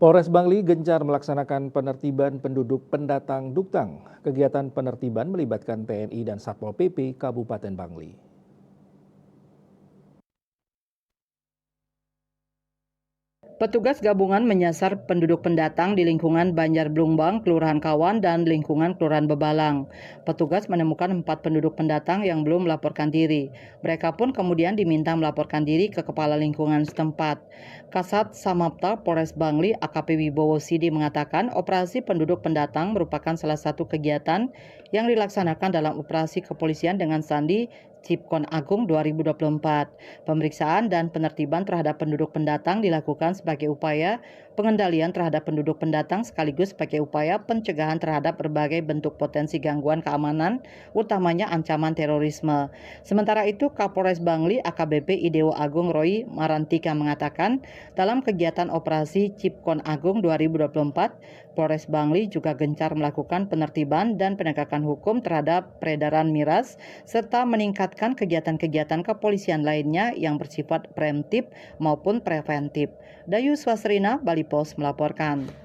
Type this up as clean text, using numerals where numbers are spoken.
Polres Bangli gencar melaksanakan penertiban penduduk pendatang Duktang. Kegiatan penertiban melibatkan TNI dan Satpol PP Kabupaten Bangli. Petugas gabungan menyasar penduduk pendatang di lingkungan Banjar Blumbang, Kelurahan Kawan, dan lingkungan Kelurahan Bebalang. Petugas menemukan 4 penduduk pendatang yang belum melaporkan diri. Mereka pun kemudian diminta melaporkan diri ke kepala lingkungan setempat. Kasat Samapta Polres Bangli AKP Wibowo Sidi mengatakan operasi penduduk pendatang merupakan salah satu kegiatan yang dilaksanakan dalam operasi kepolisian dengan sandi Cipkon Agung 2024. Pemeriksaan dan penertiban terhadap penduduk pendatang dilakukan sebagai upaya pengendalian terhadap penduduk pendatang sekaligus sebagai upaya pencegahan terhadap berbagai bentuk potensi gangguan keamanan, utamanya ancaman terorisme. Sementara itu, Kapolres Bangli AKBP Idewo Agung Roy Marantika mengatakan, dalam kegiatan operasi Cipkon Agung 2024, Polres Bangli juga gencar melakukan penertiban dan penegakan hukum terhadap peredaran miras serta meningkatkan kegiatan-kegiatan kepolisian lainnya yang bersifat preemptif maupun preventif. Dayu Swasrina, Bali Pos melaporkan.